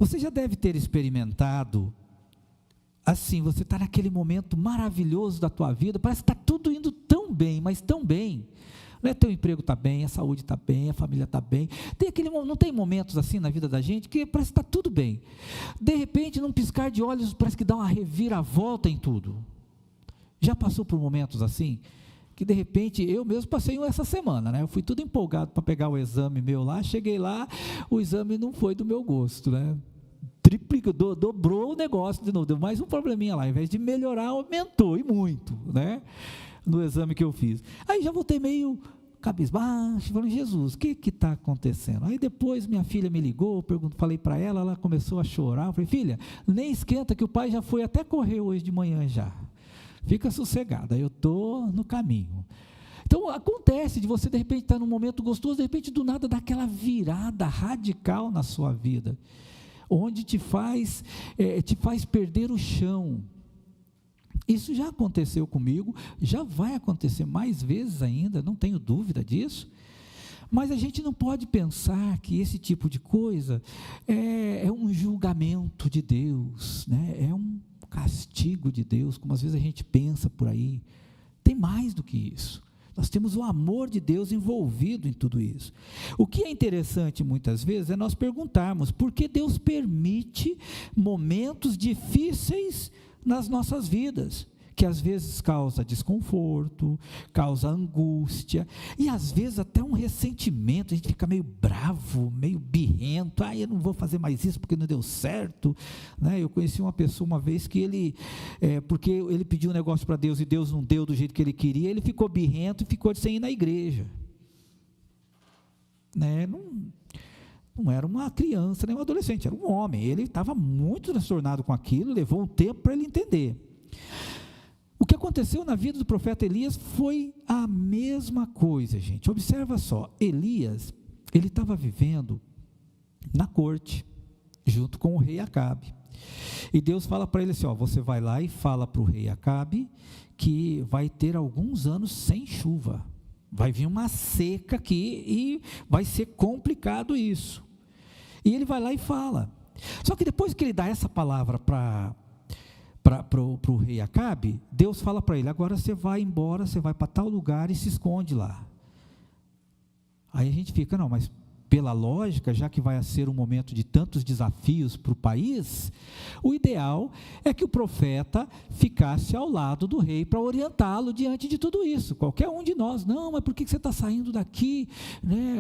Você já deve ter experimentado, assim, você está naquele momento maravilhoso da tua vida, parece que está tudo indo tão bem, mas tão bem, né? Teu emprego está bem, a saúde está bem, a família está bem, não tem momentos assim na vida da gente, que parece que está tudo bem, de repente, num piscar de olhos, parece que dá uma reviravolta em tudo. Já passou por momentos assim, que de repente, eu mesmo passei essa semana, né? Eu fui tudo empolgado para pegar o exame meu lá, cheguei lá, o exame não foi do meu gosto, né? Triplicou, dobrou o negócio de novo, deu mais um probleminha lá, ao invés de melhorar, aumentou, e muito, né? No exame que eu fiz. Aí já voltei meio cabisbaixo, falando, Jesus, o que está acontecendo? Aí depois minha filha me ligou, falei para ela, ela começou a chorar, eu falei, filha, nem esquenta que o pai já foi até correr hoje de manhã já, fica sossegada, eu estou no caminho. Então acontece de você de repente estar num momento gostoso, de repente do nada dá aquela virada radical na sua vida, onde te faz perder o chão. Isso já aconteceu comigo, já vai acontecer mais vezes ainda, não tenho dúvida disso, mas a gente não pode pensar que esse tipo de coisa é um julgamento de Deus, né? É um castigo de Deus, como às vezes a gente pensa por aí. Tem mais do que isso. Nós temos o amor de Deus envolvido em tudo isso. O que é interessante muitas vezes é nós perguntarmos por que Deus permite momentos difíceis nas nossas vidas, que às vezes causa desconforto, causa angústia, e às vezes até um ressentimento, a gente fica meio bravo, meio birrento, eu não vou fazer mais isso porque não deu certo, né? Eu conheci uma pessoa uma vez que porque ele pediu um negócio para Deus e Deus não deu do jeito que ele queria, ele ficou birrento e ficou sem ir na igreja, né? Não era uma criança, nem um adolescente, era um homem, ele estava muito transtornado com aquilo, levou um tempo para ele entender. O que aconteceu na vida do profeta Elias foi a mesma coisa, gente. Observa só, Elias, ele estava vivendo na corte, junto com o rei Acabe. E Deus fala para ele assim, você vai lá e fala para o rei Acabe que vai ter alguns anos sem chuva. Vai vir uma seca aqui e vai ser complicado isso. E ele vai lá e fala. Só que depois que ele dá essa palavra para o rei Acabe, Deus fala para ele, agora você vai embora, você vai para tal lugar e se esconde lá. Aí a gente fica, não, mas pela lógica, já que vai ser um momento de tantos desafios para o país, o ideal é que o profeta ficasse ao lado do rei para orientá-lo diante de tudo isso. Qualquer um de nós, não, mas por que você está saindo daqui? Né?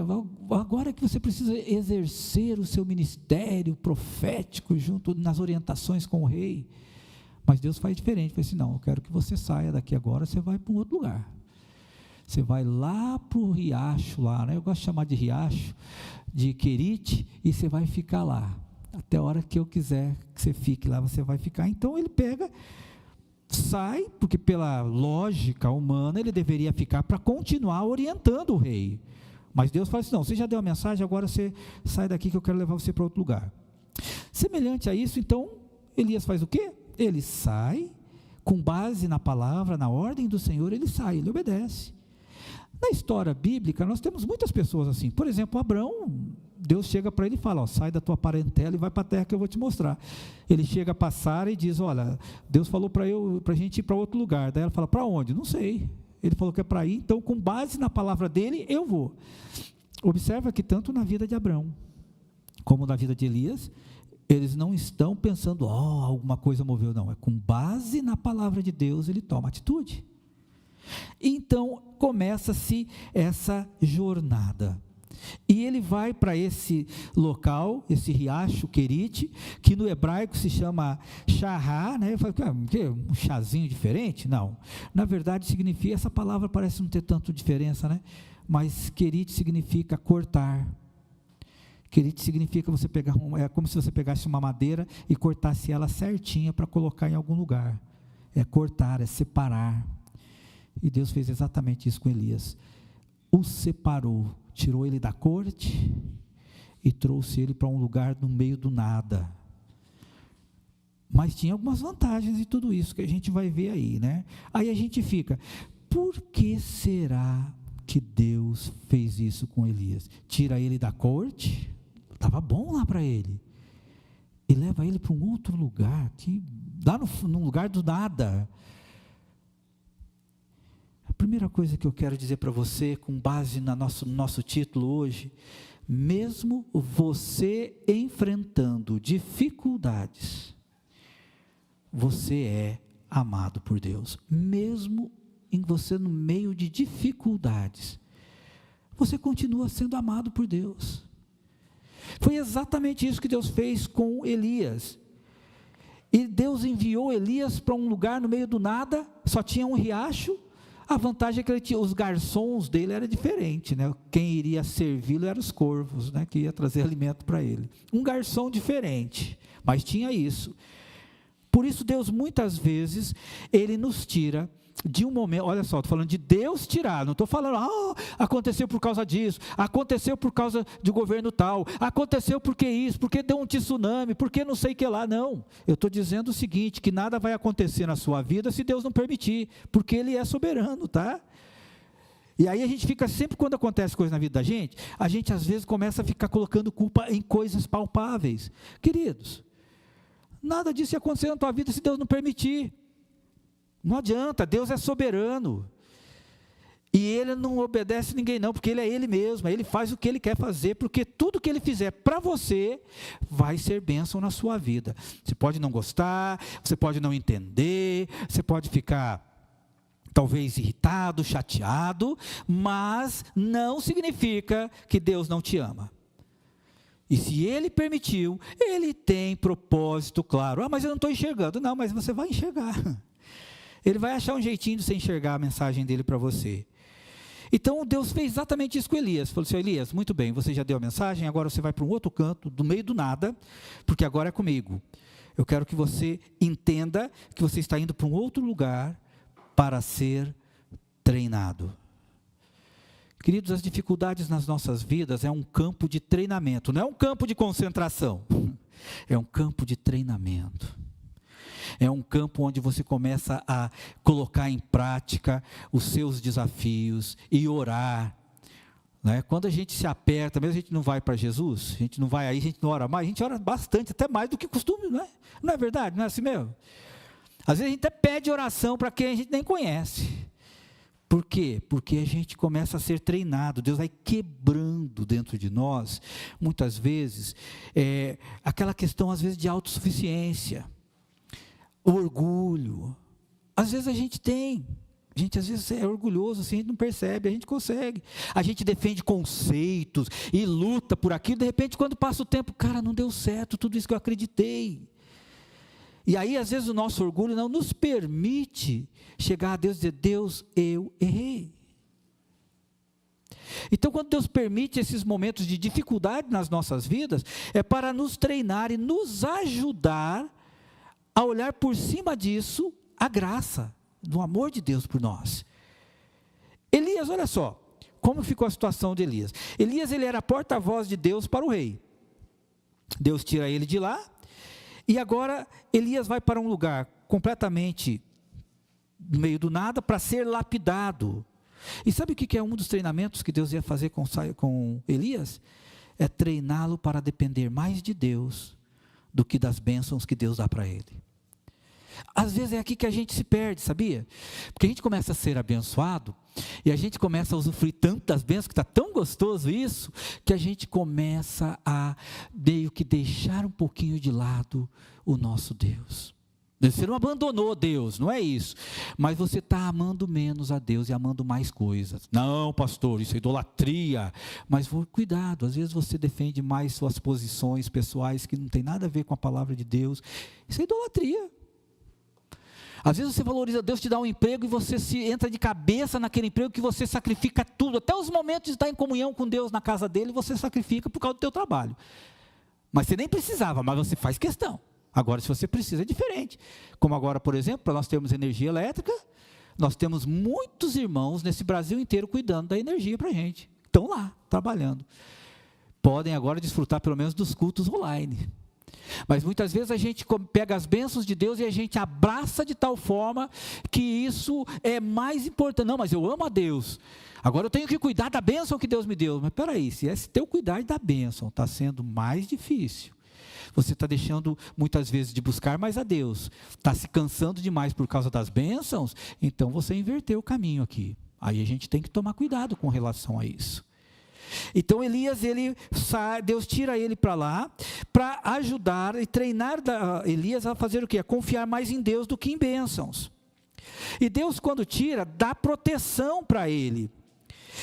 Agora que você precisa exercer o seu ministério profético junto nas orientações com o rei. Mas Deus faz diferente, fala assim, não, eu quero que você saia daqui agora, você vai para um outro lugar. Você vai lá para o riacho lá, né? Eu gosto de chamar de riacho, de Querite, e você vai ficar lá, até a hora que eu quiser que você fique lá, você vai ficar. Então ele pega, sai, porque pela lógica humana, ele deveria ficar para continuar orientando o rei. Mas Deus fala assim, não, você já deu a mensagem, agora você sai daqui que eu quero levar você para outro lugar. Semelhante a isso, então, Elias faz o quê? Ele sai, com base na palavra, na ordem do Senhor, ele sai, ele obedece. Na história bíblica, nós temos muitas pessoas assim. Por exemplo, Abrão, Deus chega para ele e fala, sai da tua parentela e vai para a terra que eu vou te mostrar. Ele chega para Sara e diz, olha, Deus falou para a gente ir para outro lugar. Daí ela fala, para onde? Não sei. Ele falou que é para ir, então com base na palavra dele, eu vou. Observa que tanto na vida de Abrão, como na vida de Elias, eles não estão pensando, alguma coisa moveu, não. É com base na palavra de Deus, ele toma atitude. Então, começa-se essa jornada. E ele vai para esse local, esse riacho Querite, que no hebraico se chama Shará, né? Um chazinho diferente? Não. Na verdade, significa, essa palavra parece não ter tanto diferença, né? Mas Querite significa cortar. Querite significa você pegar, é como se você pegasse uma madeira e cortasse ela certinha para colocar em algum lugar. É cortar, é separar. E Deus fez exatamente isso com Elias. O separou, tirou ele da corte e trouxe ele para um lugar no meio do nada. Mas tinha algumas vantagens em tudo isso que a gente vai ver aí, né? Aí a gente fica, por que será que Deus fez isso com Elias? Tira ele da corte, estava bom lá para ele. leva ele para um outro lugar, lá no lugar do nada. A primeira coisa que eu quero dizer para você, com base no nosso título hoje, mesmo você enfrentando dificuldades, você é amado por Deus. Mesmo em você no meio de dificuldades, você continua sendo amado por Deus. Foi exatamente isso que Deus fez com Elias. E Deus enviou Elias para um lugar no meio do nada, só tinha um riacho. A vantagem é que ele tinha, os garçons dele era diferente, né? Quem iria servi-lo eram os corvos, né? Que ia trazer alimento para ele. Um garçom diferente, mas tinha isso. Por isso Deus muitas vezes, Ele nos tira de um momento, olha só, estou falando de Deus tirar, não estou falando, aconteceu por causa disso, aconteceu por causa de governo tal, aconteceu porque isso, porque deu um tsunami, porque não sei o que lá, não, eu estou dizendo o seguinte, que nada vai acontecer na sua vida se Deus não permitir, porque Ele é soberano, tá? E aí a gente fica, sempre quando acontece coisa na vida da gente, a gente às vezes começa a ficar colocando culpa em coisas palpáveis. Queridos, nada disso ia acontecer na tua vida se Deus não permitir. Não adianta, Deus é soberano. E Ele não obedece ninguém não, porque Ele é Ele mesmo, Ele faz o que Ele quer fazer, porque tudo que Ele fizer para você, vai ser bênção na sua vida. Você pode não gostar, você pode não entender, você pode ficar talvez irritado, chateado, mas não significa que Deus não te ama. E se Ele permitiu, Ele tem propósito claro. Mas eu não estou enxergando. Não, mas você vai enxergar. Ele vai achar um jeitinho de você enxergar a mensagem dele para você. Então Deus fez exatamente isso com Elias. Falou assim: Elias, muito bem, você já deu a mensagem, agora você vai para um outro canto, do meio do nada, porque agora é comigo. Eu quero que você entenda que você está indo para um outro lugar para ser treinado. Queridos, as dificuldades nas nossas vidas é um campo de treinamento, não é um campo de concentração, é um campo de treinamento. É um campo onde você começa a colocar em prática os seus desafios e orar. Né? Quando a gente se aperta, mesmo a gente não vai para Jesus, a gente não vai aí, a gente não ora mais, a gente ora bastante, até mais do que costume, não é? Não é verdade? Não é assim mesmo? Às vezes a gente até pede oração para quem a gente nem conhece. Por quê? Porque a gente começa a ser treinado, Deus vai quebrando dentro de nós, muitas vezes, aquela questão às vezes de autossuficiência, orgulho. Às vezes a gente às vezes é orgulhoso, assim, a gente não percebe, a gente consegue, a gente defende conceitos e luta por aquilo, de repente quando passa o tempo, cara, não deu certo tudo isso que eu acreditei. E aí às vezes o nosso orgulho não nos permite chegar a Deus e dizer: Deus, eu errei. Então quando Deus permite esses momentos de dificuldade nas nossas vidas, é para nos treinar e nos ajudar a olhar por cima disso a graça do amor de Deus por nós. Elias, olha só, como ficou a situação de Elias. Elias, ele era porta-voz de Deus para o rei. Deus tira ele de lá, e agora Elias vai para um lugar completamente no meio do nada para ser lapidado. E sabe o que é um dos treinamentos que Deus ia fazer com Elias? É treiná-lo para depender mais de Deus do que das bênçãos que Deus dá para ele. Às vezes é aqui que a gente se perde, sabia? Porque a gente começa a ser abençoado, e a gente começa a usufruir tanto das bênçãos, que está tão gostoso isso, que a gente começa a meio que deixar um pouquinho de lado o nosso Deus. Você não abandonou Deus, não é isso, mas você está amando menos a Deus e amando mais coisas. Não, pastor, isso é idolatria. Mas cuidado, às vezes você defende mais suas posições pessoais que não tem nada a ver com a palavra de Deus. Isso é idolatria. Às vezes você valoriza Deus, te dá um emprego e você se entra de cabeça naquele emprego, que você sacrifica tudo, até os momentos de estar em comunhão com Deus na casa dele, você sacrifica por causa do teu trabalho. Mas você nem precisava, mas você faz questão. Agora, se você precisa, é diferente. Como agora, por exemplo, para nós termos energia elétrica, nós temos muitos irmãos nesse Brasil inteiro cuidando da energia para a gente. Estão lá, trabalhando. Podem agora desfrutar pelo menos dos cultos online. Mas muitas vezes a gente pega as bênçãos de Deus e a gente abraça de tal forma que isso é mais importante. Não, mas eu amo a Deus. Agora eu tenho que cuidar da bênção que Deus me deu. Mas espera aí, se esse teu cuidar da bênção está sendo mais difícil, Você está deixando muitas vezes de buscar mais a Deus, está se cansando demais por causa das bênçãos, então você inverteu o caminho aqui. Aí a gente tem que tomar cuidado com relação a isso. Então Elias, Deus tira ele para lá, para ajudar e treinar Elias a fazer o quê? A confiar mais em Deus do que em bênçãos. E Deus, quando tira, dá proteção para ele.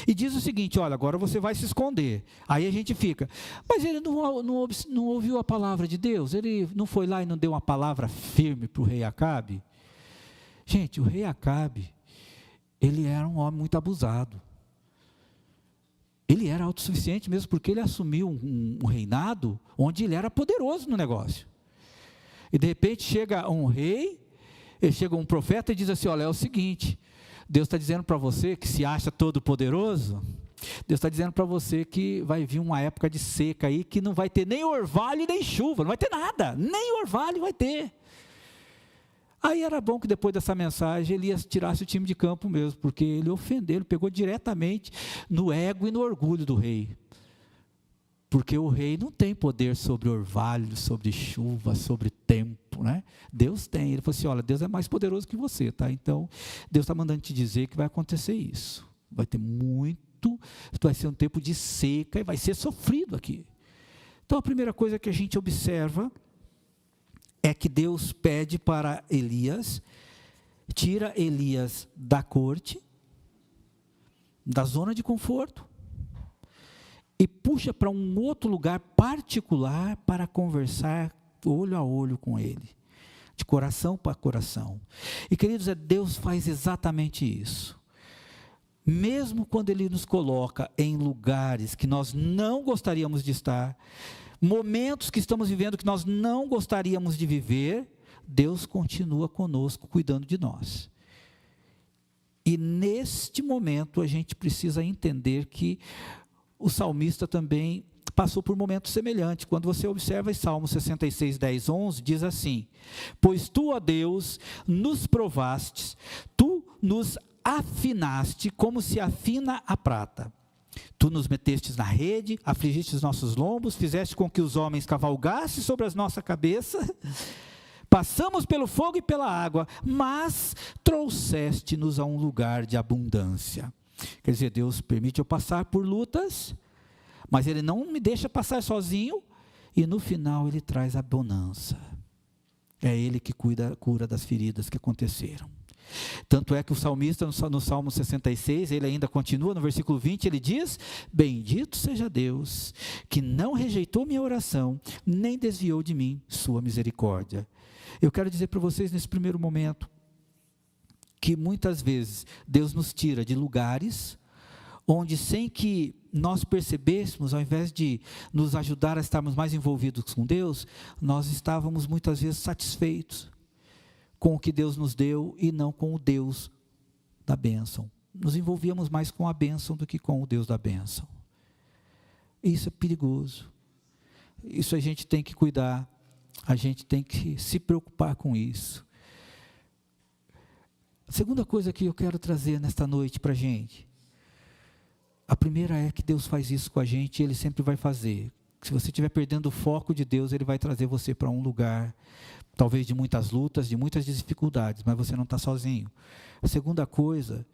E diz o seguinte: olha, agora você vai se esconder. Aí a gente fica, mas ele não ouviu a palavra de Deus? Ele não foi lá e não deu uma palavra firme para o rei Acabe? Gente, o rei Acabe, ele era um homem muito abusado. Ele era autossuficiente mesmo, porque ele assumiu um reinado onde ele era poderoso no negócio. E de repente chega um rei, chega um profeta e diz assim: olha, é o seguinte, Deus está dizendo para você que se acha todo poderoso, Deus está dizendo para você que vai vir uma época de seca aí, que não vai ter nem orvalho nem chuva, não vai ter nada, nem orvalho vai ter. Aí era bom que depois dessa mensagem Elias tirasse o time de campo mesmo, porque ele ofendeu, ele pegou diretamente no ego e no orgulho do rei. Porque o rei não tem poder sobre orvalho, sobre chuva, sobre tempo, né? Deus tem. Ele falou assim: olha, Deus é mais poderoso que você, tá? Então, Deus está mandando te dizer que vai acontecer isso. Vai ter vai ser um tempo de seca e vai ser sofrido aqui. Então, a primeira coisa que a gente observa é que Deus pede para Elias, tira Elias da corte, da zona de conforto, e puxa para um outro lugar particular para conversar olho a olho com ele, de coração para coração. E queridos, Deus faz exatamente isso. Mesmo quando Ele nos coloca em lugares que nós não gostaríamos de estar, momentos que estamos vivendo que nós não gostaríamos de viver, Deus continua conosco, cuidando de nós. E neste momento a gente precisa entender que o salmista também passou por momentos semelhantes. Quando você observa em Salmo 66, 10, 11, diz assim: pois tu, ó Deus, nos provastes, tu nos afinaste como se afina a prata. Tu nos metestes na rede, afligiste os nossos lombos, fizeste com que os homens cavalgassem sobre as nossa cabeça. Passamos pelo fogo e pela água, mas trouxeste-nos a um lugar de abundância. Quer dizer, Deus permite eu passar por lutas, mas Ele não me deixa passar sozinho, e no final Ele traz a bonança. É Ele que cura das feridas que aconteceram. Tanto é que o salmista, no Salmo 66, ele ainda continua, no versículo 20, ele diz: bendito seja Deus, que não rejeitou minha oração, nem desviou de mim sua misericórdia. Eu quero dizer para vocês nesse primeiro momento, que muitas vezes Deus nos tira de lugares, onde sem que nós percebêssemos, ao invés de nos ajudar a estarmos mais envolvidos com Deus, nós estávamos muitas vezes satisfeitos com o que Deus nos deu e não com o Deus da bênção. Nos envolvíamos mais com a bênção do que com o Deus da bênção. Isso é perigoso. Isso a gente tem que cuidar, a gente tem que se preocupar com isso. A segunda coisa que eu quero trazer nesta noite para a gente, a primeira é que Deus faz isso com a gente e Ele sempre vai fazer. Se você estiver perdendo o foco de Deus, Ele vai trazer você para um lugar, talvez de muitas lutas, de muitas dificuldades, mas você não está sozinho. A segunda coisa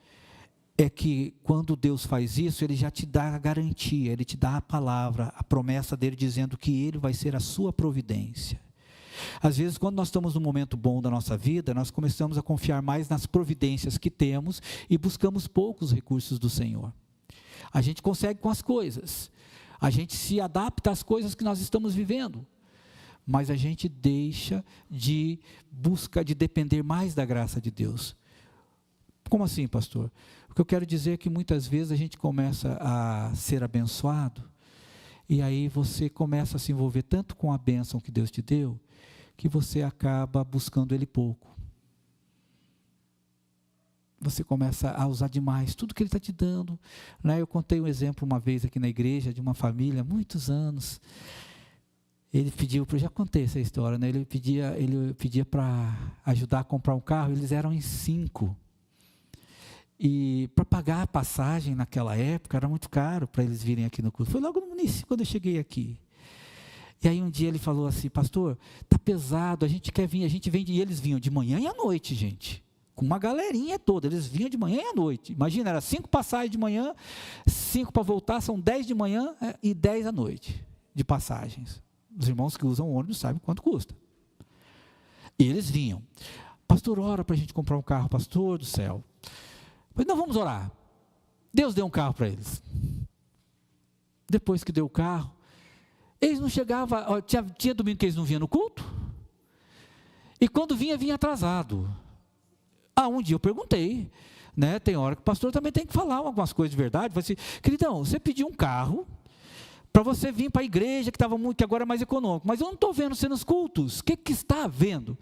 é que quando Deus faz isso, Ele já te dá a garantia, Ele te dá a palavra, a promessa dEle dizendo que Ele vai ser a sua providência. Às vezes, quando nós estamos num momento bom da nossa vida, nós começamos a confiar mais nas providências que temos e buscamos poucos recursos do Senhor. A gente consegue com as coisas, a gente se adapta às coisas que nós estamos vivendo, mas a gente deixa de depender mais da graça de Deus. Como assim, pastor? O que eu quero dizer é que muitas vezes a gente começa a ser abençoado, e aí você começa a se envolver tanto com a bênção que Deus te deu, que você acaba buscando Ele pouco. Você começa a usar demais tudo que Ele está te dando, né? Eu contei um exemplo uma vez aqui na igreja, de uma família, muitos anos. Ele pediu, eu já contei essa história, né? Ele pedia para ajudar a comprar um carro, eles eram em 5. E para pagar a passagem naquela época, era muito caro para eles virem aqui no curso. Foi logo no início, quando eu cheguei aqui. E aí um dia ele falou assim: pastor, está pesado, a gente quer vir, a gente vem, e eles vinham de manhã e à noite, gente, com uma galerinha toda, eles vinham de manhã e à noite, imagina, era 5 passagens de manhã, 5 para voltar, são 10 de manhã e 10 à noite, de passagens. Os irmãos que usam ônibus sabem quanto custa. E eles vinham: pastor, ora para a gente comprar um carro, pastor do céu. Mas não, vamos orar. Deus deu um carro para eles. Depois que deu o carro, eles não chegavam, tinha domingo que eles não vinham no culto, e quando vinha atrasado. Um dia eu perguntei, né, tem hora que o pastor também tem que falar algumas coisas de verdade. Falei assim: queridão, você pediu um carro para você vir para a igreja, que agora é mais econômico, mas eu não estou vendo você nos cultos, o que está havendo?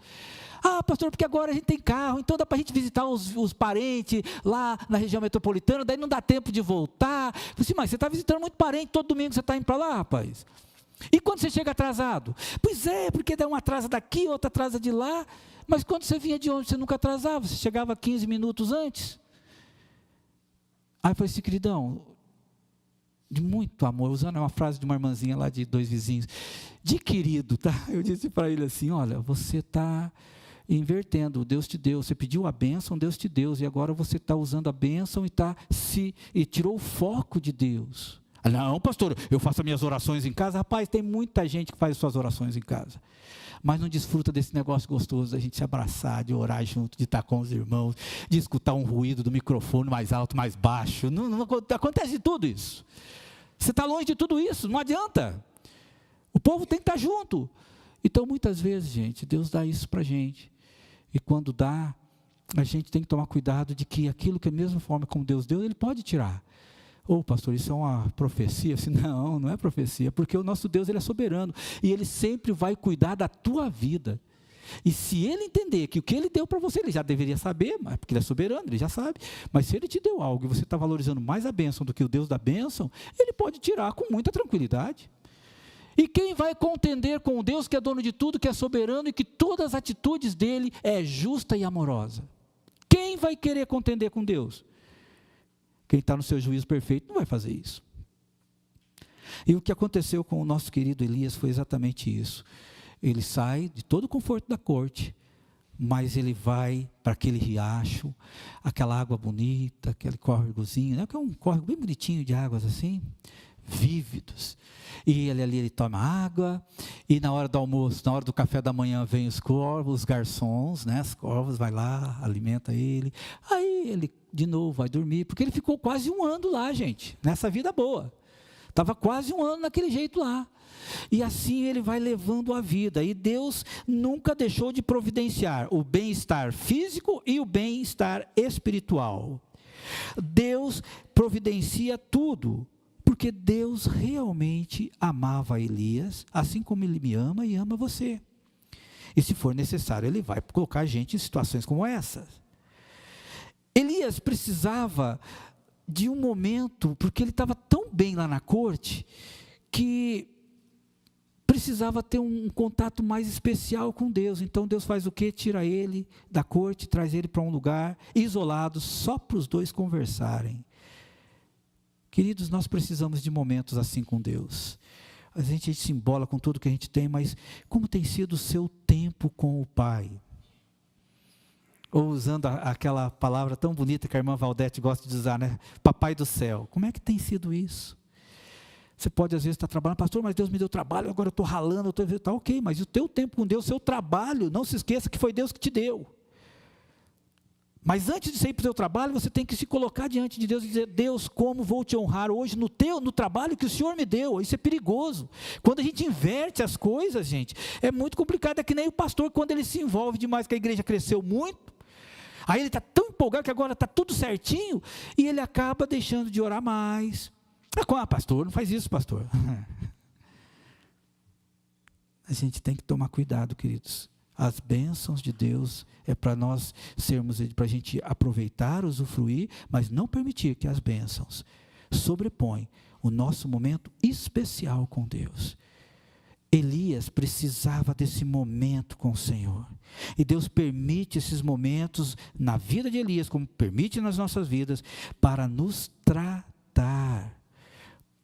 Pastor, porque agora a gente tem carro, então dá para a gente visitar os parentes lá na região metropolitana, daí não dá tempo de voltar. Eu falei assim: mas você está visitando muito parente, todo domingo você está indo para lá, rapaz? E quando você chega atrasado? Pois é, porque dá uma atrasa daqui, outra atrasa de lá, mas quando você vinha de onde, você nunca atrasava, você chegava 15 minutos antes. Aí eu falei assim: queridão, de muito amor, usando uma frase de uma irmãzinha lá de 2 vizinhos, de querido, tá? Eu disse para ele assim: olha, você está invertendo, Deus te deu, você pediu a bênção, Deus te deu, e agora você está usando a bênção e tirou o foco de Deus. Não, pastor, eu faço as minhas orações em casa. Rapaz, tem muita gente que faz suas orações em casa, mas não desfruta desse negócio gostoso da gente se abraçar, de orar junto, de estar com os irmãos, de escutar um ruído do microfone mais alto, mais baixo. Não acontece tudo isso. Você está longe de tudo isso, não adianta. O povo tem que estar junto. Então, muitas vezes, gente, Deus dá isso para a gente, e quando dá, a gente tem que tomar cuidado de que aquilo que é a mesma forma como Deus deu, Ele pode tirar. Pastor, isso é uma profecia? Assim, não é profecia, porque o nosso Deus, Ele é soberano, e Ele sempre vai cuidar da tua vida. E se Ele entender que o que Ele deu para você, Ele já deveria saber, mas porque Ele é soberano, Ele já sabe, mas se Ele te deu algo e você está valorizando mais a bênção do que o Deus da bênção, Ele pode tirar com muita tranquilidade. E quem vai contender com o Deus que é dono de tudo, que é soberano e que todas as atitudes dEle é justa e amorosa? Quem vai querer contender com Deus? Quem está no seu juízo perfeito não vai fazer isso. E o que aconteceu com o nosso querido Elias foi exatamente isso. Ele sai de todo o conforto da corte, mas ele vai para aquele riacho, aquela água bonita, aquele córregozinho, né, que é um córrego bem bonitinho de águas assim, vívidos. E ele toma água, e na hora do almoço, na hora do café da manhã, vem os corvos, os garçons, né, os corvos, vai lá, alimenta ele. Aí ele de novo vai dormir, porque ele ficou quase 1 ano lá, gente, nessa vida boa. Estava quase 1 ano naquele jeito lá. E assim ele vai levando a vida. E Deus nunca deixou de providenciar o bem-estar físico e o bem-estar espiritual. Deus providencia tudo, porque Deus realmente amava Elias, assim como Ele me ama e ama você. E se for necessário, Ele vai colocar a gente em situações como essas. Elias precisava de um momento, porque ele estava tão bem lá na corte, que precisava ter um contato mais especial com Deus. Então Deus faz o quê? Tira ele da corte, traz ele para um lugar isolado, só para os dois conversarem. Queridos, nós precisamos de momentos assim com Deus. A gente se embola com tudo que a gente tem, mas como tem sido o seu tempo com o Pai? Ou usando aquela palavra tão bonita que a irmã Valdete gosta de usar, né? Papai do céu. Como é que tem sido isso? Você pode às vezes estar trabalhando: pastor, mas Deus me deu trabalho, agora eu estou ralando, está ok, mas o teu tempo com Deus, o seu trabalho, não se esqueça que foi Deus que te deu. Mas antes de sair para o seu trabalho, você tem que se colocar diante de Deus e dizer: Deus, como vou te honrar hoje no trabalho que o Senhor me deu? Isso é perigoso. Quando a gente inverte as coisas, gente, é muito complicado. É que nem o pastor, quando ele se envolve demais, que a igreja cresceu muito, aí ele está tão empolgado que agora está tudo certinho, e ele acaba deixando de orar mais. Pastor, não faz isso, pastor. A gente tem que tomar cuidado, queridos. As bênçãos de Deus é para nós sermos, para a gente aproveitar, usufruir, mas não permitir que as bênçãos sobrepõem o nosso momento especial com Deus. Elias precisava desse momento com o Senhor, e Deus permite esses momentos na vida de Elias, como permite nas nossas vidas, para nos tratar,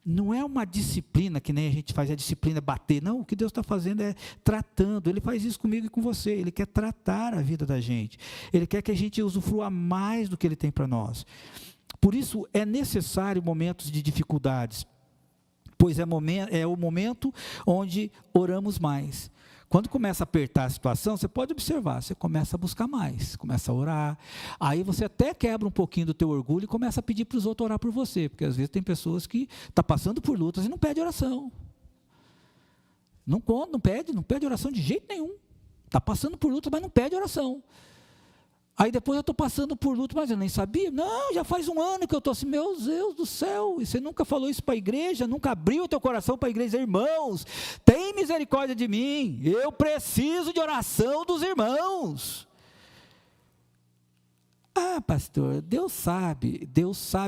Não é uma disciplina que nem a gente faz a disciplina bater. Não, o que Deus está fazendo é tratando. Ele faz isso comigo e com você. Ele quer tratar a vida da gente. Ele quer que a gente usufrua mais do que Ele tem para nós. Por isso é necessário momentos de dificuldades, pois é o momento onde oramos mais. Quando começa a apertar a situação, você pode observar, você começa a buscar mais, começa a orar, aí você até quebra um pouquinho do teu orgulho e começa a pedir para os outros orar por você, porque às vezes tem pessoas que estão passando por lutas e não pede oração. Não pede oração de jeito nenhum. Está passando por luta, mas não pede oração. Aí depois eu estou passando por luta, mas eu nem sabia. Não, já faz um ano que eu estou assim, meu Deus do céu, e você nunca falou isso para a igreja, nunca abriu o teu coração para a igreja. Irmãos, tem misericórdia de mim, eu preciso de oração dos irmãos. Ah, pastor, Deus sabe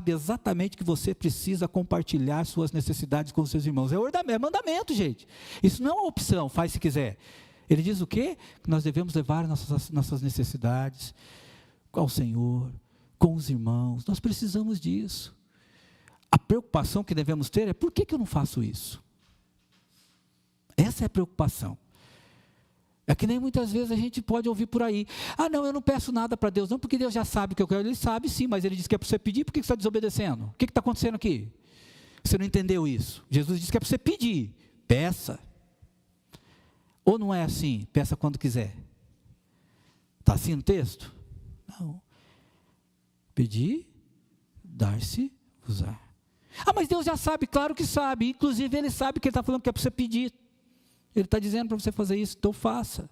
exatamente que você precisa compartilhar suas necessidades com os seus irmãos. É mandamento, gente. Isso não é uma opção, faz se quiser. Ele diz o quê? Que nós devemos levar nossas necessidades ao Senhor, com os irmãos. Nós precisamos disso. A preocupação que devemos ter é: por que eu não faço isso? Essa é a preocupação. É que nem muitas vezes a gente pode ouvir por aí: ah, não, eu não peço nada para Deus, não, porque Deus já sabe o que eu quero. Ele sabe sim, mas Ele disse que é para você pedir. Por que você está desobedecendo? O que está acontecendo aqui? Você não entendeu isso? Jesus disse que é para você pedir. Peça. Ou não é assim? Peça quando quiser. Está assim no texto? Não. Pedir, dar-se-vos-á. Ah, mas Deus já sabe, claro que sabe. Inclusive Ele sabe que Ele está falando que é para você pedir. Ele está dizendo para você fazer isso, então faça.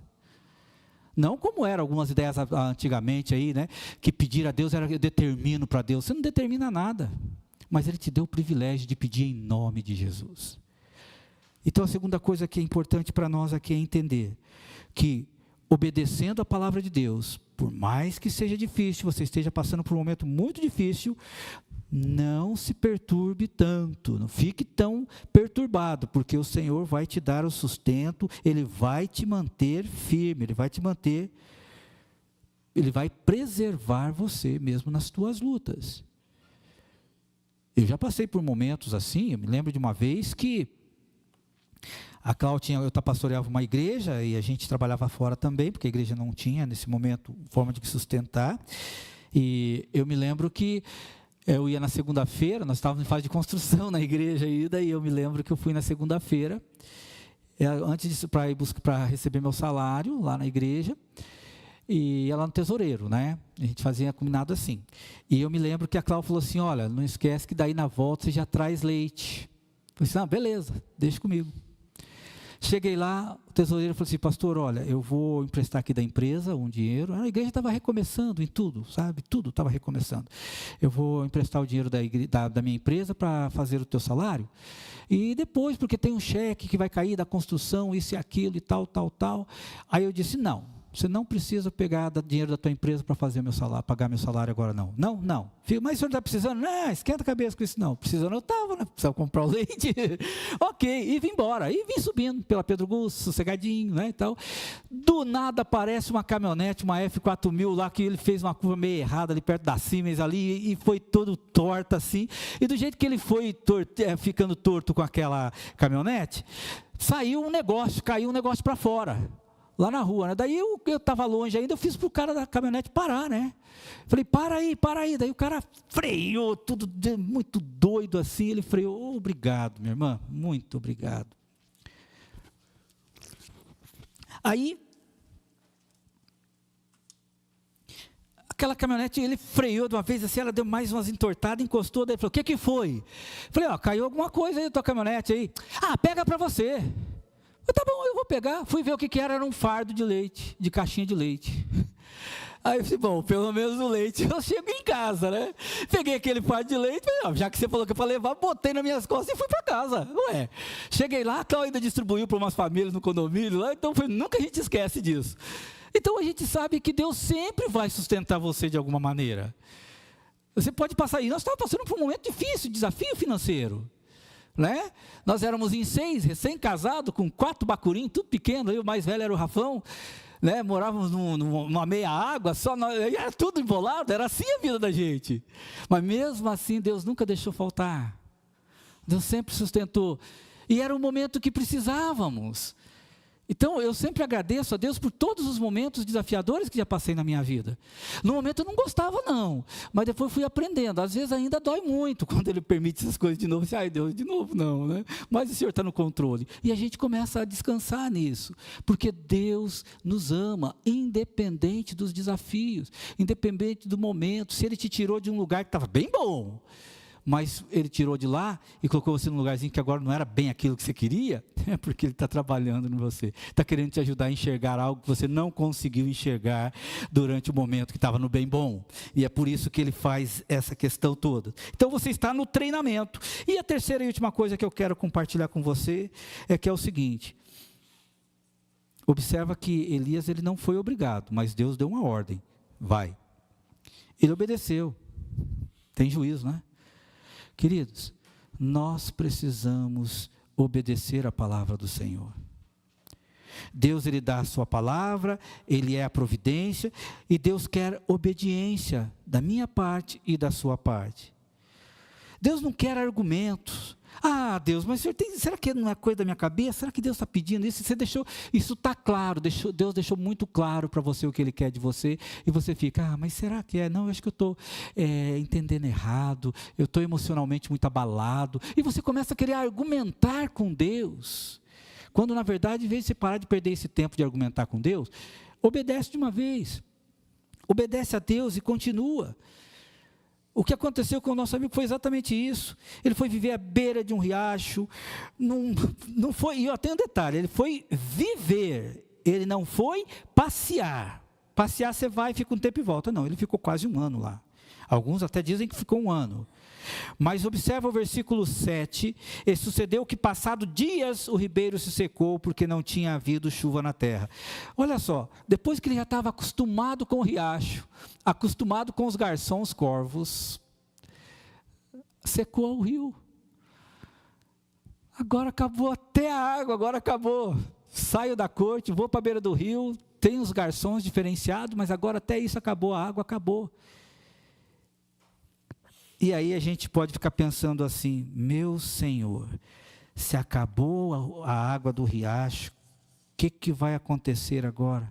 Não como eram algumas ideias antigamente aí, né? Que pedir a Deus era eu determino para Deus. Você não determina nada. Mas Ele te deu o privilégio de pedir em nome de Jesus. Então a segunda coisa que é importante para nós aqui é entender que, obedecendo a palavra de Deus, por mais que seja difícil, você esteja passando por um momento muito difícil, não se perturbe tanto, não fique tão perturbado, porque o Senhor vai te dar o sustento, Ele vai te manter firme, Ele vai preservar você mesmo nas tuas lutas. Eu já passei por momentos assim, eu me lembro de uma vez que a Cláudia, eu pastoreava uma igreja e a gente trabalhava fora também, porque a igreja não tinha nesse momento forma de sustentar, e eu me lembro que eu ia na segunda-feira, nós estávamos em fase de construção na igreja ainda, e eu me lembro que eu fui na segunda-feira, antes disso, para receber meu salário lá na igreja, e ia lá no tesoureiro, né? A gente fazia combinado assim. E eu me lembro que a Cláudia falou assim: olha, não esquece que daí na volta você já traz leite. Eu falei assim: ah, beleza, deixa comigo. Cheguei lá, o tesoureiro falou assim: pastor, olha, eu vou emprestar aqui da empresa um dinheiro. A igreja estava recomeçando em tudo, sabe? Tudo estava recomeçando. Eu vou emprestar o dinheiro da minha empresa para fazer o teu salário. E depois, porque tem um cheque que vai cair da construção, isso e aquilo e tal. Aí eu disse: não. Você não precisa pegar dinheiro da tua empresa para fazer meu salário, pagar meu salário agora, não. Não. Mas o senhor está precisando? Não, esquenta a cabeça com isso, não. Precisando eu estava, né? Precisava comprar o leite. Ok, e vim embora. E vim subindo pela Pedro Gusto, sossegadinho, né, e tal. Do nada aparece uma caminhonete, uma F4000 lá, que ele fez uma curva meio errada ali perto da Siemens ali, e foi todo torto assim. E do jeito que ele foi ficando torto com aquela caminhonete, caiu um negócio para fora. Lá na rua, né? Daí eu estava longe ainda, eu fiz para o cara da caminhonete parar, né? Falei: para aí. Daí o cara freou, tudo muito doido assim, ele freou. Obrigado, minha irmã, muito obrigado. Aí, aquela caminhonete, ele freou de uma vez assim, ela deu mais umas entortadas, encostou, daí falou: o que foi? Falei: ó, caiu alguma coisa aí na tua caminhonete aí. Ah, pega para você. Tá bom, eu vou pegar. Fui ver o que era um fardo de leite, de caixinha de leite. Aí eu falei: bom, pelo menos o leite eu chego em casa, né? Peguei aquele fardo de leite, falei: ó, já que você falou que é para levar, botei nas minhas costas e fui para casa. Ué, cheguei lá, a Cláudia ainda distribuiu para umas famílias no condomínio lá, então nunca a gente esquece disso. Então a gente sabe que Deus sempre vai sustentar você de alguma maneira. Você pode passar aí, nós estávamos passando por um momento difícil, desafio financeiro. Né? Nós éramos em 6, recém-casados, com 4 bacurim, tudo pequeno, aí o mais velho era o Rafão, né? Morávamos numa meia água, era tudo embolado, era assim a vida da gente, mas mesmo assim Deus nunca deixou faltar, Deus sempre sustentou. E era o momento que precisávamos. Então, eu sempre agradeço a Deus por todos os momentos desafiadores que já passei na minha vida. No momento eu não gostava não, mas depois fui aprendendo. Às vezes ainda dói muito quando Ele permite essas coisas de novo. Ai Deus, de novo não, né? Mas o Senhor está no controle. E a gente começa a descansar nisso, porque Deus nos ama, independente dos desafios, independente do momento. Se Ele te tirou de um lugar que estava bem bom, mas Ele tirou de lá e colocou você num lugarzinho que agora não era bem aquilo que você queria, é porque Ele está trabalhando em você, está querendo te ajudar a enxergar algo que você não conseguiu enxergar durante o momento que estava no bem bom, e é por isso que Ele faz essa questão toda. Então você está no treinamento. E a terceira e última coisa que eu quero compartilhar com você, é que é o seguinte: observa que Elias, ele não foi obrigado, mas Deus deu uma ordem, vai. Ele obedeceu, tem juízo, né? Queridos, nós precisamos obedecer a palavra do Senhor. Deus, Ele dá a sua palavra, Ele é a providência, e Deus quer obediência da minha parte e da sua parte. Deus não quer argumentos. Ah, Deus, mas o Senhor será que não é coisa da minha cabeça? Será que Deus está pedindo isso? Você deixou, isso está claro, Deus deixou muito claro para você o que Ele quer de você, e você fica, mas será que é? Não, eu acho que eu estou entendendo errado, eu estou emocionalmente muito abalado, e você começa a querer argumentar com Deus, quando na verdade, em vez de você parar de perder esse tempo de argumentar com Deus, obedece de uma vez, obedece a Deus e continua. O que aconteceu com o nosso amigo foi exatamente isso. Ele foi viver à beira de um riacho, não foi, e tem um detalhe, ele foi viver, ele não foi passear. Passear você vai, fica um tempo e volta. Não, ele ficou quase um ano lá. Alguns até dizem que ficou um ano. Mas observa o versículo 7, e sucedeu que passado dias o ribeiro se secou, porque não tinha havido chuva na terra. Olha só, depois que ele já estava acostumado com o riacho, acostumado com os garçons corvos, secou o rio. Agora acabou até a água, agora acabou. Saio da corte, vou para a beira do rio, tem os garçons diferenciados, mas agora até isso acabou, a água acabou. E aí a gente pode ficar pensando assim, meu Senhor, se acabou a água do riacho, o que vai acontecer agora?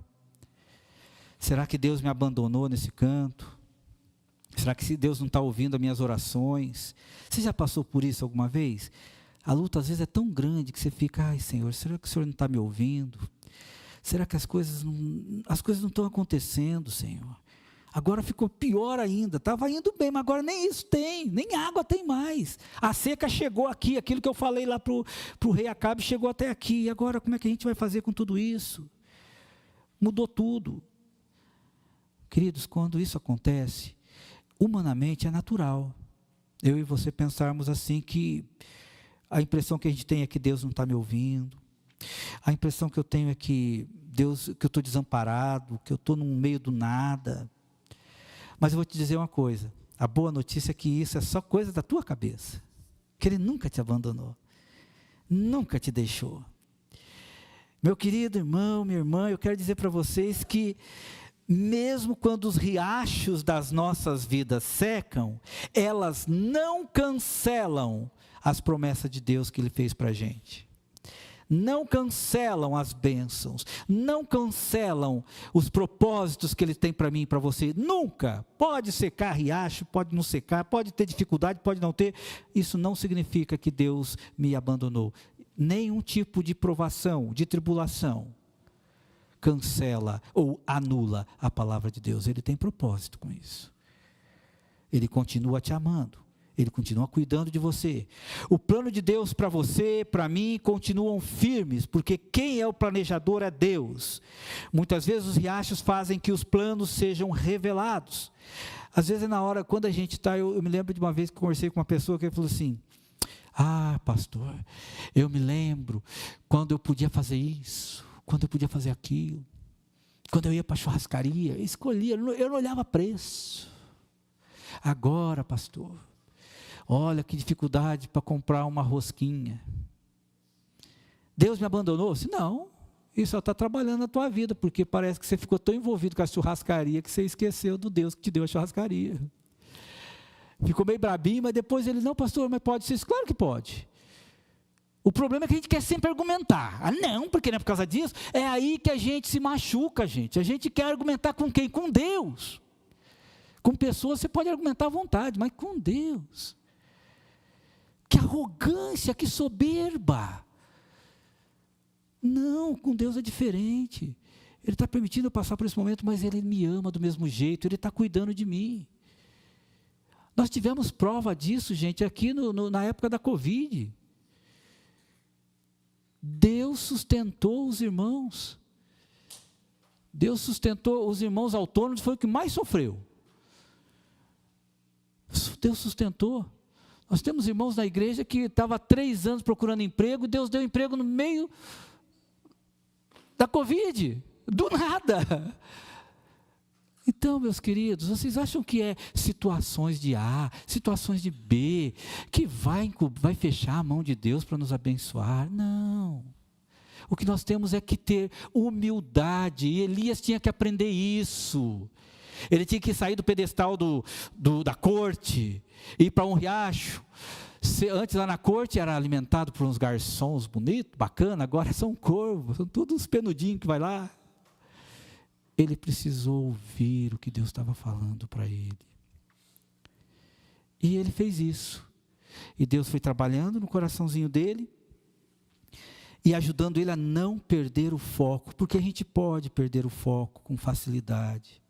Será que Deus me abandonou nesse canto? Será que Deus não está ouvindo as minhas orações? Você já passou por isso alguma vez? A luta às vezes é tão grande que você fica, ai Senhor, será que o Senhor não está me ouvindo? Será que as coisas não estão acontecendo, Senhor? Agora ficou pior ainda, estava indo bem, mas agora nem isso tem, nem água tem mais. A seca chegou aqui, aquilo que eu falei lá para o rei Acabe chegou até aqui, e agora como é que a gente vai fazer com tudo isso? Mudou tudo. Queridos, quando isso acontece, humanamente é natural, eu e você pensarmos assim, que a impressão que a gente tem é que Deus não está me ouvindo, a impressão que eu tenho é que que eu estou desamparado, que eu estou no meio do nada. Mas eu vou te dizer uma coisa, a boa notícia é que isso é só coisa da tua cabeça, que Ele nunca te abandonou, nunca te deixou. Meu querido irmão, minha irmã, eu quero dizer para vocês que, mesmo quando os riachos das nossas vidas secam, elas não cancelam as promessas de Deus que Ele fez para a gente. Não cancelam as bênçãos, não cancelam os propósitos que Ele tem para mim e para você, nunca. Pode secar riacho, pode não secar, pode ter dificuldade, pode não ter, isso não significa que Deus me abandonou. Nenhum tipo de provação, de tribulação, cancela ou anula a palavra de Deus. Ele tem propósito com isso, Ele continua te amando, Ele continua cuidando de você. O plano de Deus para você, para mim, continuam firmes, porque quem é o planejador é Deus. Muitas vezes os riachos fazem que os planos sejam revelados. Às vezes na hora, quando a gente está, eu me lembro de uma vez que conversei com uma pessoa que falou assim, pastor, eu me lembro quando eu podia fazer isso, quando eu podia fazer aquilo, quando eu ia para a churrascaria, eu escolhia, eu não olhava preço. Agora, pastor, olha que dificuldade para comprar uma rosquinha. Deus me abandonou? Não, Ele só está trabalhando na tua vida, porque parece que você ficou tão envolvido com a churrascaria, que você esqueceu do Deus que te deu a churrascaria. ficou meio brabinho, mas depois ele, não pastor, mas pode ser isso? Claro que pode. O problema é que a gente quer sempre argumentar. Ah, não, porque não é por causa disso. É aí que a gente se machuca, gente. A gente quer argumentar com quem? Com Deus. Com pessoas você pode argumentar à vontade, mas com Deus. Que arrogância, que soberba. Não, com Deus é diferente. Ele está permitindo eu passar por esse momento, mas Ele me ama do mesmo jeito, Ele está cuidando de mim. Nós tivemos prova disso, gente, aqui na época da Covid. Deus sustentou os irmãos. Deus sustentou os irmãos autônomos, foi o que mais sofreu. Deus sustentou. Nós temos irmãos na igreja que estavam há 3 anos procurando emprego, e Deus deu emprego no meio da Covid, do nada. Então, meus queridos, vocês acham que é situações de A, situações de B, que vai fechar a mão de Deus para nos abençoar? Não. O que nós temos é que ter humildade, e Elias tinha que aprender isso. Ele tinha que sair do pedestal da corte, ir para um riacho. Antes lá na corte era alimentado por uns garçons bonitos, bacana, agora são corvos, são todos os penudinhos que vai lá. Ele precisou ouvir o que Deus estava falando para ele. E ele fez isso. E Deus foi trabalhando no coraçãozinho dele e ajudando ele a não perder o foco, porque a gente pode perder o foco com facilidade.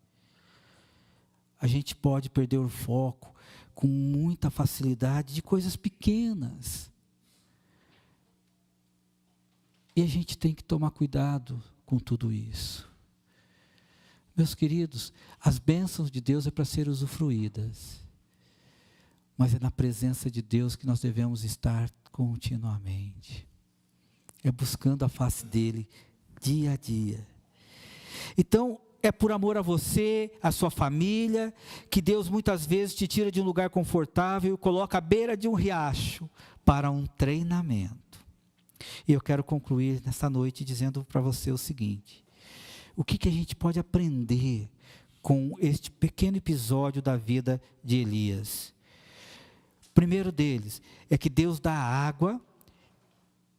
A gente pode perder o foco com muita facilidade de coisas pequenas. E a gente tem que tomar cuidado com tudo isso. Meus queridos, as bênçãos de Deus é para serem usufruídas, mas é na presença de Deus que nós devemos estar continuamente, é buscando a face dEle, dia a dia. Então, é por amor a você, a sua família, que Deus muitas vezes te tira de um lugar confortável e coloca à beira de um riacho, para um treinamento. E eu quero concluir nesta noite dizendo para você o seguinte: o que a gente pode aprender com este pequeno episódio da vida de Elias? Primeiro deles, é que Deus dá água,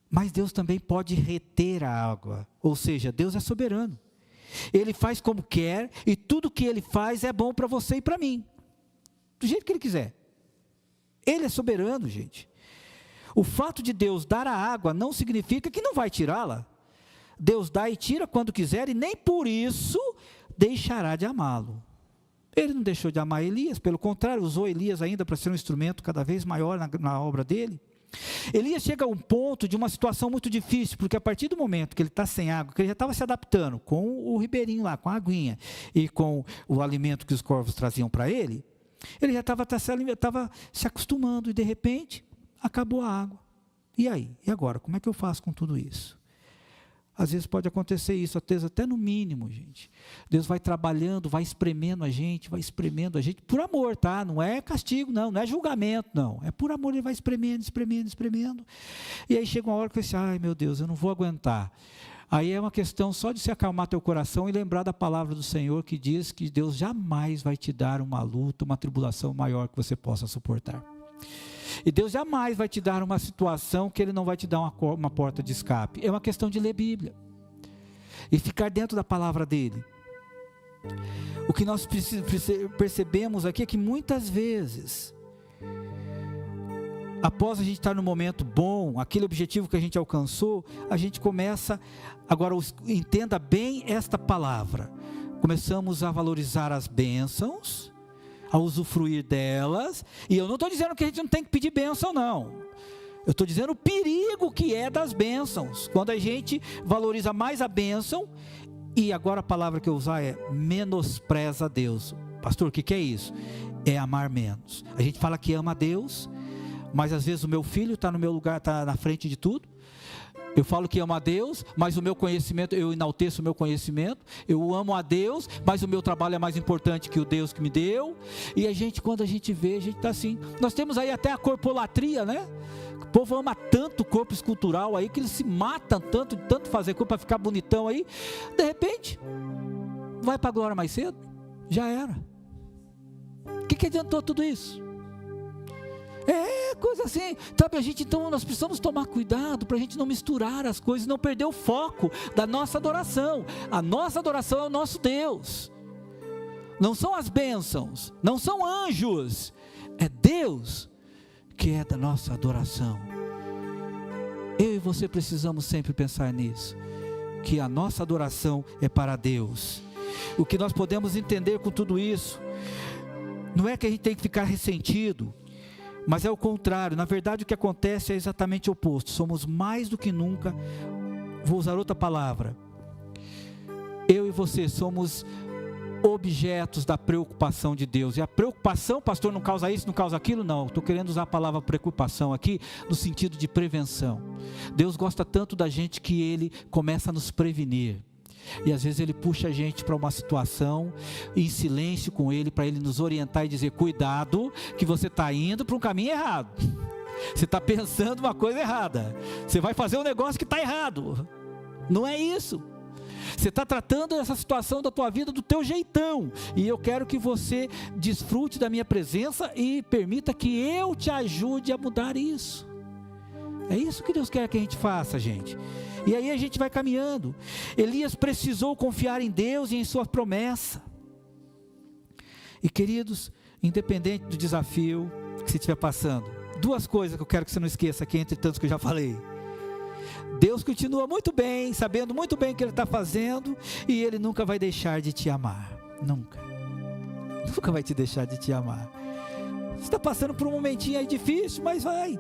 mas Deus também pode reter a água, ou seja, Deus é soberano. Ele faz como quer, e tudo que Ele faz é bom para você e para mim, do jeito que Ele quiser. Ele é soberano, gente. O fato de Deus dar a água não significa que não vai tirá-la. Deus dá e tira quando quiser, e nem por isso deixará de amá-lo. Ele não deixou de amar Elias, pelo contrário, usou Elias ainda para ser um instrumento cada vez maior na obra dele. Elias chega a um ponto de uma situação muito difícil, porque a partir do momento que ele está sem água, que ele já estava se adaptando com o ribeirinho lá, com a aguinha, e com o alimento que os corvos traziam para ele, ele já estava se acostumando, e de repente, acabou a água. E aí? E agora? Como é que eu faço com tudo isso? Às vezes pode acontecer isso, até no mínimo, gente. Deus vai trabalhando, vai espremendo a gente, por amor, tá? Não é castigo, não é julgamento, não. É por amor, Ele vai espremendo. E aí chega uma hora que você diz, ai meu Deus, eu não vou aguentar. Aí é uma questão só de se acalmar teu coração e lembrar da palavra do Senhor, que diz que Deus jamais vai te dar uma luta, uma tribulação maior que você possa suportar. E Deus jamais vai te dar uma situação que Ele não vai te dar uma porta de escape. É uma questão de ler Bíblia e ficar dentro da palavra dEle. O que nós percebemos aqui é que muitas vezes, após a gente estar no momento bom, aquele objetivo que a gente alcançou, a gente começa, agora entenda bem esta palavra, começamos a valorizar as bênçãos, a usufruir delas, e eu não estou dizendo que a gente não tem que pedir bênção, não. Eu estou dizendo o perigo que é das bênçãos, quando a gente valoriza mais a bênção, e agora a palavra que eu usar é menospreza a Deus. Pastor, o que é isso? É amar menos. A gente fala que ama a Deus, mas às vezes o meu filho está no meu lugar, está na frente de tudo. Eu falo que amo a Deus, mas o meu conhecimento, eu enalteço o meu conhecimento. Eu amo a Deus, mas o meu trabalho é mais importante que o Deus que me deu. E a gente, quando a gente vê, a gente está assim. Nós temos aí até a corpolatria, né? O povo ama tanto o corpo escultural aí, que eles se matam tanto fazer corpo para ficar bonitão aí. De repente, vai para a glória mais cedo. Já era. O que adiantou tudo isso? É coisa assim, sabe? Então nós precisamos tomar cuidado para a gente não misturar as coisas, não perder o foco da nossa adoração. A nossa adoração é o nosso Deus, não são as bênçãos, não são anjos, é Deus que é da nossa adoração. Eu e você precisamos sempre pensar nisso, que a nossa adoração é para Deus. O que nós podemos entender com tudo isso, não é que a gente tem que ficar ressentido, mas é o contrário. Na verdade o que acontece é exatamente o oposto. Somos mais do que nunca, vou usar outra palavra, eu e você somos objetos da preocupação de Deus. E a preocupação, pastor, não causa isso, não causa aquilo? Não, estou querendo usar a palavra preocupação aqui no sentido de prevenção. Deus gosta tanto da gente que Ele começa a nos prevenir, e às vezes Ele puxa a gente para uma situação em silêncio com Ele, para Ele nos orientar e dizer: cuidado, que você está indo para um caminho errado, você está pensando uma coisa errada, você vai fazer um negócio que está errado, não é isso. Você está tratando essa situação da tua vida do teu jeitão, e eu quero que você desfrute da minha presença e permita que eu te ajude a mudar isso. É isso que Deus quer que a gente faça, gente. E aí a gente vai caminhando. Elias precisou confiar em Deus e em sua promessa. E queridos, independente do desafio que você estiver passando, duas coisas que eu quero que você não esqueça aqui, entre tantos que eu já falei. Deus continua muito bem, sabendo muito bem o que Ele está fazendo, e Ele nunca vai deixar de te amar. Nunca vai te deixar de te amar. Você está passando por um momentinho aí difícil, mas vai.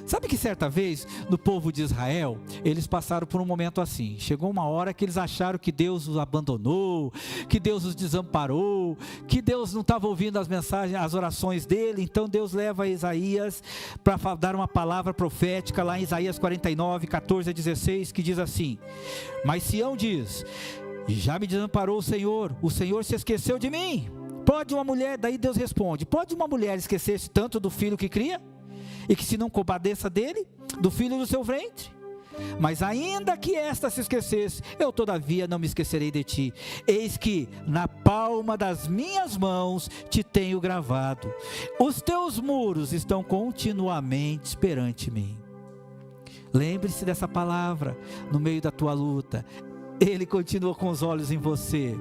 Sabe que certa vez, no povo de Israel, eles passaram por um momento assim. Chegou uma hora que eles acharam que Deus os abandonou, que Deus os desamparou, que Deus não estava ouvindo as mensagens, as orações dele. Então Deus leva Isaías para dar uma palavra profética lá em Isaías 49, 14 a 16, que diz assim: mas Sião diz: já me desamparou o Senhor se esqueceu de mim. Pode uma mulher, daí Deus responde: pode uma mulher esquecer-se tanto do filho que cria, e que se não compadeça dele, do filho do seu ventre? Mas ainda que esta se esquecesse, eu todavia não me esquecerei de ti. Eis que na palma das minhas mãos te tenho gravado, os teus muros estão continuamente perante mim. Lembre-se dessa palavra no meio da tua luta. Ele continua com os olhos em você,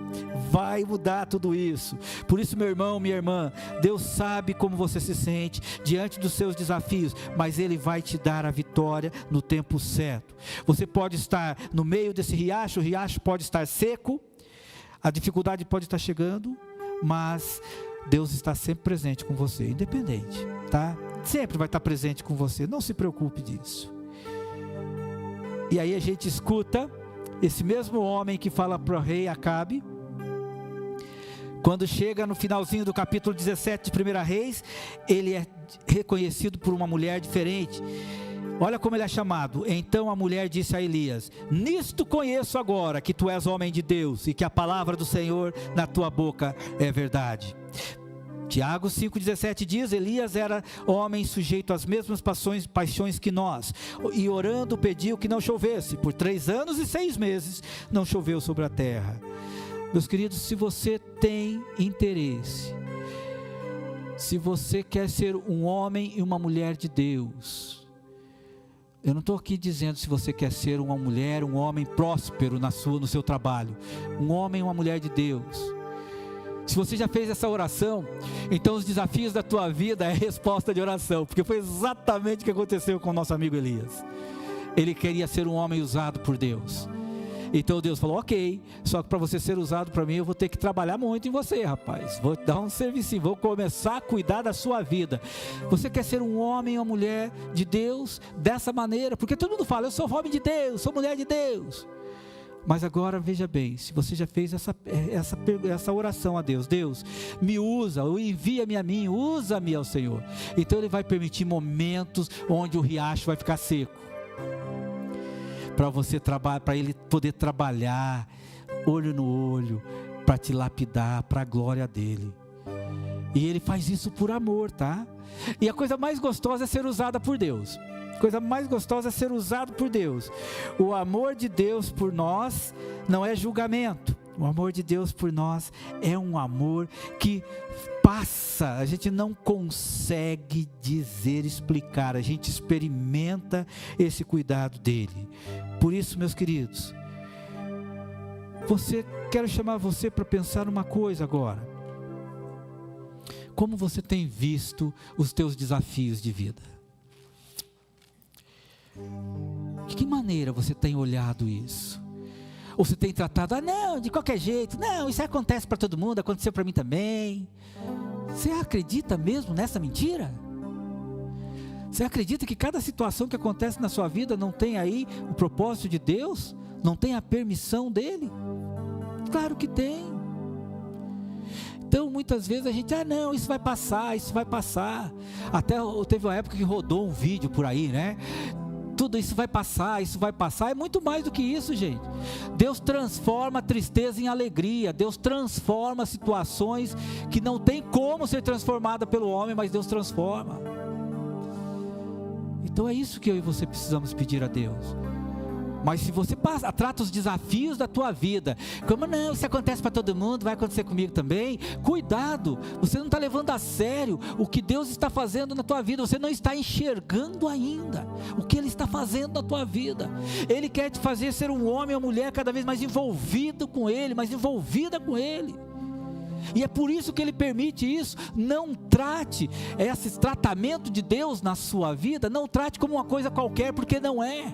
vai mudar tudo isso. Por isso, meu irmão, minha irmã, Deus sabe como você se sente diante dos seus desafios, mas Ele vai te dar a vitória no tempo certo. Você pode estar no meio desse riacho, o riacho pode estar seco, a dificuldade pode estar chegando, mas Deus está sempre presente com você, independente, tá? Sempre vai estar presente com você, não se preocupe disso. E aí a gente escuta esse mesmo homem que fala para o rei Acabe, quando chega no finalzinho do capítulo 17 de 1 Reis, ele é reconhecido por uma mulher diferente. Olha como ele é chamado. Então a mulher disse a Elias: nisto conheço agora que tu és homem de Deus, e que a palavra do Senhor na tua boca é verdade. Tiago 5,17 diz: Elias era homem sujeito às mesmas paixões que nós, e orando pediu que não chovesse. Por 3 anos e 6 meses não choveu sobre a terra. Meus queridos, se você tem interesse, se você quer ser um homem e uma mulher de Deus, eu não estou aqui dizendo se você quer ser uma mulher, um homem próspero no seu trabalho, um homem e uma mulher de Deus. Se você já fez essa oração, então os desafios da tua vida é resposta de oração, porque foi exatamente o que aconteceu com o nosso amigo Elias. Ele queria ser um homem usado por Deus. Então Deus falou: ok, só que para você ser usado para mim, eu vou ter que trabalhar muito em você, rapaz. Vou te dar um serviço, vou começar a cuidar da sua vida. Você quer ser um homem ou uma mulher de Deus dessa maneira? Porque todo mundo fala: eu sou homem de Deus, sou mulher de Deus. Mas agora veja bem, se você já fez essa oração a Deus: Deus, me usa, envia-me a mim, usa-me ao Senhor. Então Ele vai permitir momentos onde o riacho vai ficar seco, para você trabalhar, para Ele poder trabalhar olho no olho, para te lapidar para a glória dEle. E Ele faz isso por amor, tá? E a coisa mais gostosa é ser usada por Deus. Coisa mais gostosa é ser usado por Deus. O amor de Deus por nós não é julgamento. O amor de Deus por nós é um amor que passa, a gente não consegue dizer, explicar, a gente experimenta esse cuidado dele. Por isso, meus queridos, quero chamar você para pensar uma coisa agora. Como você tem visto os teus desafios de vida? De que maneira você tem olhado isso? Ou você tem tratado, não, de qualquer jeito, não, isso acontece para todo mundo, aconteceu para mim também. Você acredita mesmo nessa mentira? Você acredita que cada situação que acontece na sua vida não tem aí o propósito de Deus? Não tem a permissão dele? Claro que tem. Então muitas vezes a gente, não, isso vai passar, isso vai passar. Até teve uma época que rodou um vídeo por aí, né? Tudo isso vai passar, é muito mais do que isso, gente. Deus transforma a tristeza em alegria, Deus transforma situações que não tem como ser transformada pelo homem, mas Deus transforma. Então é isso que eu e você precisamos pedir a Deus. Mas se você trata os desafios da tua vida, como não, isso acontece para todo mundo, vai acontecer comigo também, cuidado, você não está levando a sério o que Deus está fazendo na tua vida, você não está enxergando ainda o que Ele está fazendo na tua vida. Ele quer te fazer ser um homem ou mulher cada vez mais envolvido com Ele, mais envolvida com Ele. E é por isso que Ele permite isso. Não trate esse tratamento de Deus na sua vida, não trate como uma coisa qualquer, porque não é.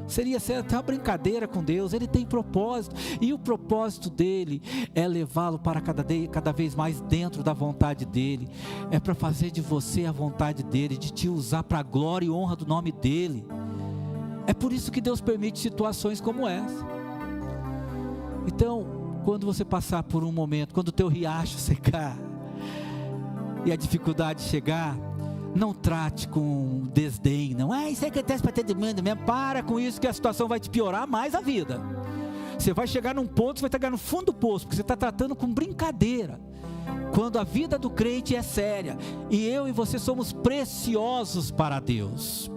Seria até uma brincadeira com Deus. Ele tem propósito, e o propósito dele é levá-lo para cada vez mais dentro da vontade dele, é para fazer de você a vontade dele, de te usar para a glória e honra do nome dele. É por isso que Deus permite situações como essa. Então, quando você passar por um momento, quando o teu riacho secar e a dificuldade chegar, não trate com desdém, não. Isso acontece para todo mundo mesmo. Para com isso, que a situação vai te piorar mais a vida. Você vai chegar num ponto, você vai chegar no fundo do poço, porque você está tratando com brincadeira. Quando a vida do crente é séria, e eu e você somos preciosos para Deus.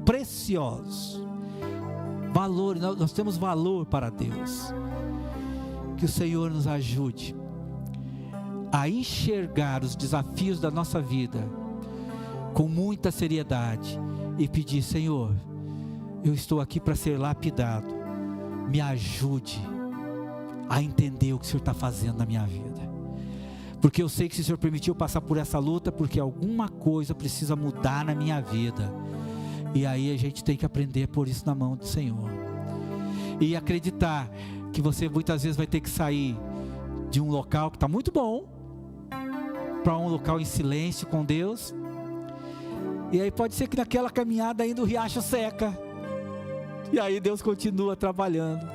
Preciosos. Valor, nós temos valor para Deus. Que o Senhor nos ajude a enxergar os desafios da nossa vida com muita seriedade e pedir: Senhor, eu estou aqui para ser lapidado, me ajude a entender o que o Senhor está fazendo na minha vida, porque eu sei que se o Senhor permitiu passar por essa luta, porque alguma coisa precisa mudar na minha vida, e aí a gente tem que aprender a pôr isso na mão do Senhor, e acreditar que você muitas vezes vai ter que sair de um local que está muito bom, para um local em silêncio com Deus. E aí pode ser que naquela caminhada ainda o riacho seca, e aí Deus continua trabalhando,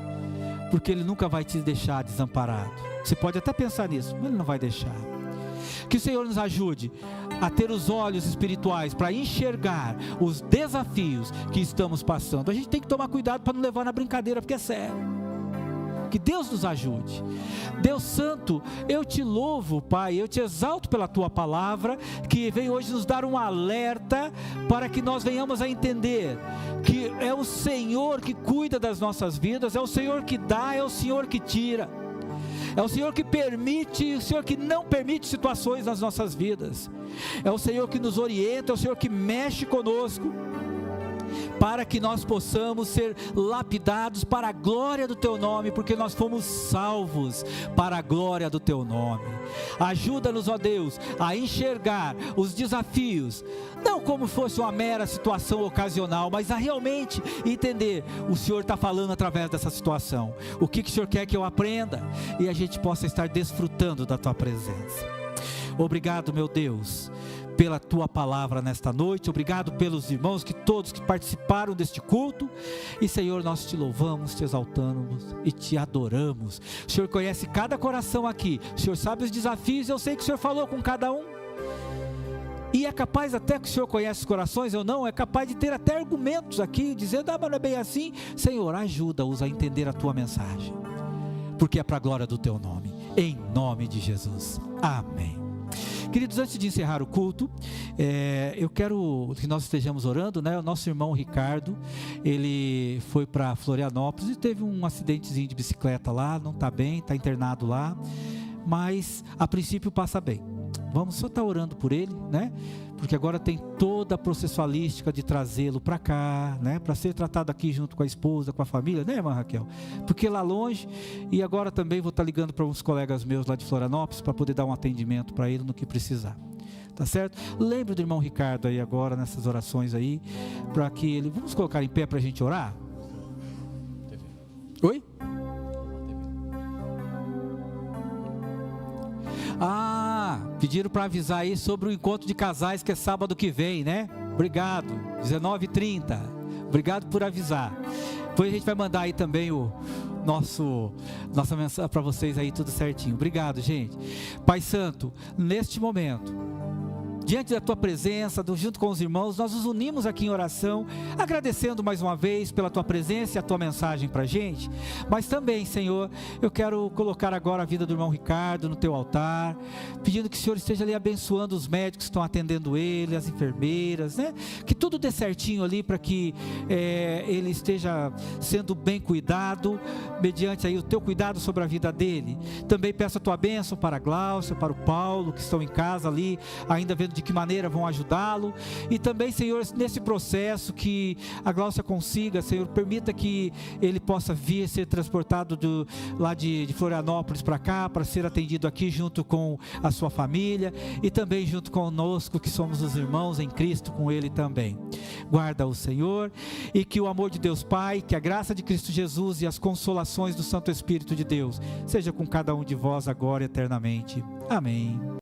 porque Ele nunca vai te deixar desamparado. Você pode até pensar nisso, mas Ele não vai deixar. Que o Senhor nos ajude a ter os olhos espirituais para enxergar os desafios que estamos passando. A gente tem que tomar cuidado para não levar na brincadeira, porque é sério. Que Deus nos ajude. Deus Santo, eu te louvo, Pai, eu te exalto pela tua palavra, que vem hoje nos dar um alerta, para que nós venhamos a entender que é o Senhor que cuida das nossas vidas, é o Senhor que dá, é o Senhor que tira, é o Senhor que permite, é o Senhor que não permite situações nas nossas vidas, é o Senhor que nos orienta, é o Senhor que mexe conosco, para que nós possamos ser lapidados para a glória do Teu nome, porque nós fomos salvos para a glória do Teu nome. Ajuda-nos, ó Deus, a enxergar os desafios, não como fosse uma mera situação ocasional, mas a realmente entender, o Senhor está falando através dessa situação, o que o Senhor quer que eu aprenda, e a gente possa estar desfrutando da Tua presença. Obrigado, meu Deus, pela Tua palavra nesta noite. Obrigado pelos irmãos, todos que participaram deste culto. E Senhor, nós te louvamos, te exaltamos e te adoramos. O Senhor conhece cada coração aqui, o Senhor sabe os desafios, eu sei que o Senhor falou com cada um, e é capaz até que o Senhor conhece os corações ou não, é capaz de ter até argumentos aqui, dizendo: mas não é bem assim. Senhor, ajuda-os a entender a Tua mensagem, porque é para a glória do Teu nome, em nome de Jesus, amém. Queridos, antes de encerrar o culto, eu quero que nós estejamos orando, né? O nosso irmão Ricardo, ele foi para Florianópolis e teve um acidentezinho de bicicleta lá, não está bem, está internado lá, mas a princípio passa bem. Vamos só estar orando por ele, né? Porque agora tem toda a processualística de trazê-lo para cá, né? Para ser tratado aqui junto com a esposa, com a família, né, irmã Raquel? Porque lá longe, e agora também vou estar ligando para uns colegas meus lá de Florianópolis para poder dar um atendimento para ele no que precisar. Tá certo? Lembre do irmão Ricardo aí agora, nessas orações aí, para que ele... Vamos colocar em pé para a gente orar? Oi? Pediram para avisar aí sobre o encontro de casais que é sábado que vem, né? Obrigado, 19h30. Obrigado por avisar. Depois a gente vai mandar aí também nossa mensagem para vocês aí, tudo certinho. Obrigado, gente. Pai Santo, neste momento, diante da Tua presença, junto com os irmãos, nós nos unimos aqui em oração, agradecendo mais uma vez pela Tua presença e a Tua mensagem para a gente, mas também, Senhor, eu quero colocar agora a vida do irmão Ricardo no Teu altar, pedindo que o Senhor esteja ali abençoando os médicos que estão atendendo ele, as enfermeiras, né? Que tudo dê certinho ali para que ele esteja sendo bem cuidado, mediante aí o Teu cuidado sobre a vida dele. Também peço a Tua bênção para a Gláucia, para o Paulo, que estão em casa ali, ainda vendo de que maneira vão ajudá-lo, e também, Senhor, nesse processo que a Gláucia consiga, Senhor, permita que ele possa vir ser transportado lá de Florianópolis para cá, para ser atendido aqui junto com a sua família, e também junto conosco, que somos os irmãos em Cristo, com ele também. Guarda o Senhor, e que o amor de Deus Pai, que a graça de Cristo Jesus e as consolações do Santo Espírito de Deus, seja com cada um de vós agora e eternamente. Amém.